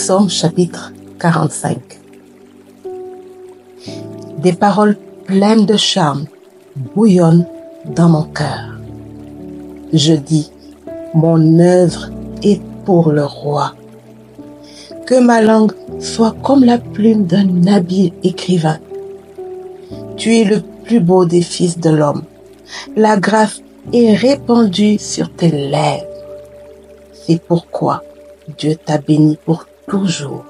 Psaume chapitre 45. Des paroles pleines de charme bouillonnent dans mon cœur. Je dis, mon œuvre est pour le roi. Que ma langue soit comme la plume d'un habile écrivain. Tu es le plus beau des fils de l'homme. La grâce est répandue sur tes lèvres. C'est pourquoi Dieu t'a béni pour toujours.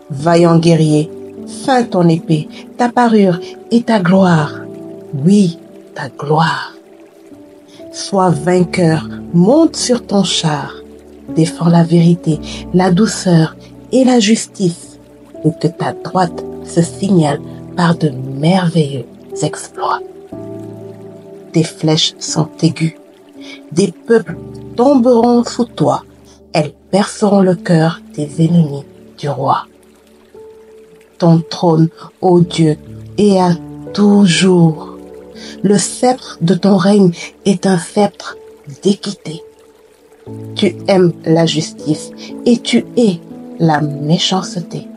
Vaillant guerrier, ceins ton épée, ta parure et ta gloire. Oui, ta gloire. Sois vainqueur, monte sur ton char. Défends la vérité, la douceur et la justice, et que ta droite se signale par de merveilleux exploits. Tes flèches sont aiguës, des peuples tomberont sous toi, elles perceront le cœur des ennemis du roi. Ton trône, ô Dieu, est à toujours. Le sceptre de ton règne est un sceptre d'équité. Tu aimes la justice et tu hais la méchanceté.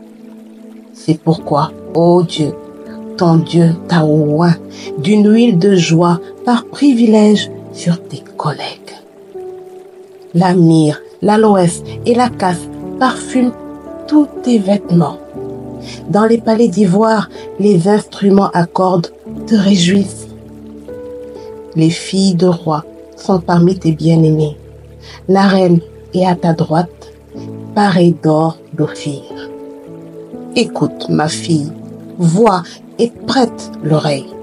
C'est pourquoi, ô Dieu, ton Dieu t'a oint d'une huile de joie par privilège sur tes collègues. La myrrhe, l'aloès et la casque parfument tous tes vêtements. Dans les palais d'ivoire, les instruments à cordes te réjouissent. Les filles de roi sont parmi tes bien-aimés. La reine est à ta droite, parée d'or d'Ophir. Écoute, ma fille, vois et prête l'oreille.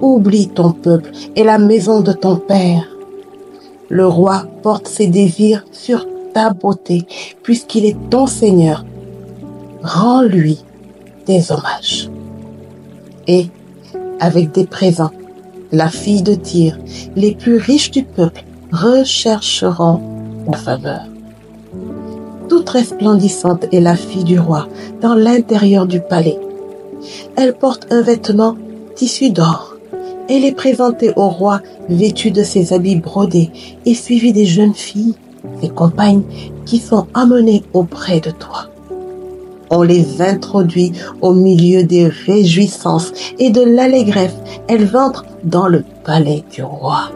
Oublie ton peuple et la maison de ton père. Le roi porte ses désirs sur ta beauté, puisqu'il est ton Seigneur. Rends-lui des hommages. Et, avec des présents, la fille de Tyr, les plus riches du peuple, rechercheront ta faveur. Toute resplendissante est la fille du roi dans l'intérieur du palais. Elle porte un vêtement tissu d'or. Elle est présentée au roi vêtue de ses habits brodés et suivie des jeunes filles, ses compagnes, qui sont amenées auprès de toi. On les introduit au milieu des réjouissances et de l'allégresse. Elles entrent dans le palais du roi.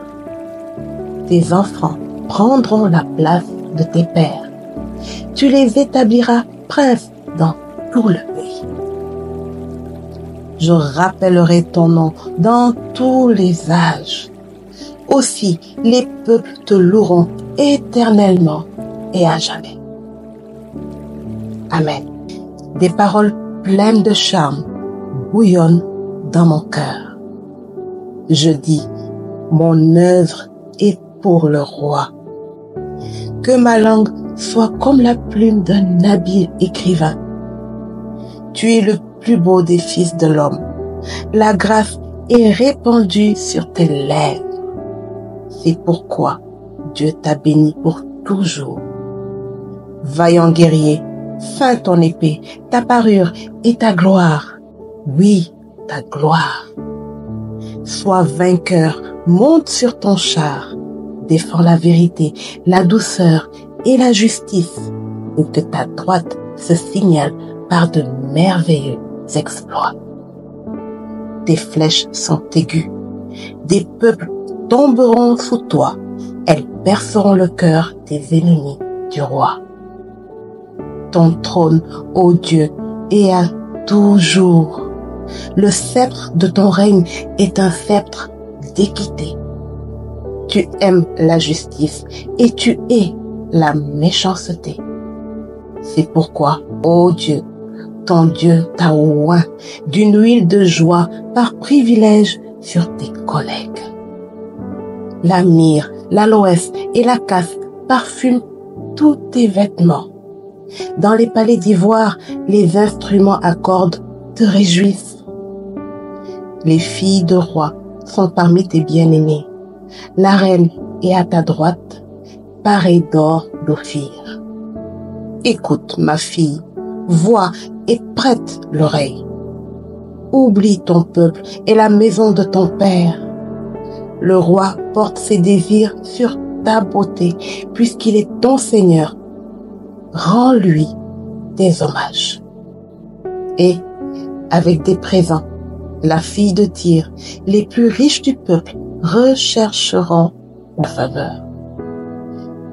Tes enfants prendront la place de tes pères. Tu les établiras princes dans tout le pays. Je rappellerai ton nom dans tous les âges. Aussi, les peuples te loueront éternellement et à jamais. Amen. Des paroles pleines de charme bouillonnent dans mon cœur. Je dis, mon œuvre est pour le roi. Que ma langue soit comme la plume d'un habile écrivain. Tu es le plus beau des fils de l'homme. La grâce est répandue sur tes lèvres. C'est pourquoi Dieu t'a béni pour toujours. Vaillant guerrier, ceins ton épée, ta parure et ta gloire. Oui, ta gloire. Sois vainqueur, monte sur ton char. Défends la vérité, la douceur et la justice, et que ta droite se signale par de merveilleux exploits. Tes flèches sont aiguës, des peuples tomberont sous toi, elles perceront le cœur des ennemis du roi. Ton trône, ô Dieu, est à toujours. Le sceptre de ton règne est un sceptre d'équité. Tu aimes la justice et tu hais la méchanceté. C'est pourquoi, ô Dieu, ton Dieu t'a oint d'une huile de joie par privilège sur tes collègues. La myrrhe, l'aloès et la casque parfument tous tes vêtements. Dans les palais d'ivoire, les instruments à cordes te réjouissent. Les filles de roi sont parmi tes bien-aimés. La reine est à ta droite, parée d'or d'Ophir. Écoute, ma fille, vois et prête l'oreille. Oublie ton peuple et la maison de ton père. Le roi porte ses désirs sur ta beauté, puisqu'il est ton Seigneur. rends-lui des hommages. Et, avec des présents, la fille de Tyr, les plus riches du peuple, rechercheront ta faveur.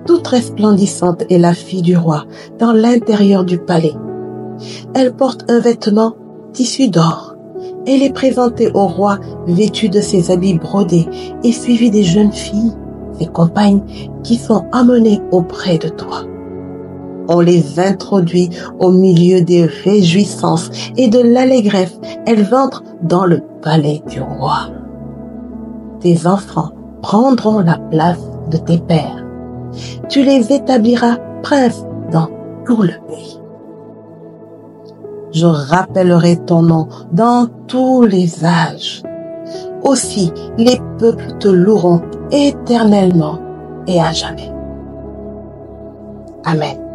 Toute resplendissante est la fille du roi dans l'intérieur du palais. Elle porte un vêtement tissu d'or. Elle est présentée au roi vêtue de ses habits brodés et suivie des jeunes filles, ses compagnes, qui sont amenées auprès de toi. On les introduit au milieu des réjouissances et de l'allégresse. Elles entrent dans le palais du roi. Tes enfants prendront la place de tes pères. Tu les établiras princes dans tout le pays. Je rappellerai ton nom dans tous les âges. Aussi, les peuples te loueront éternellement et à jamais. Amen.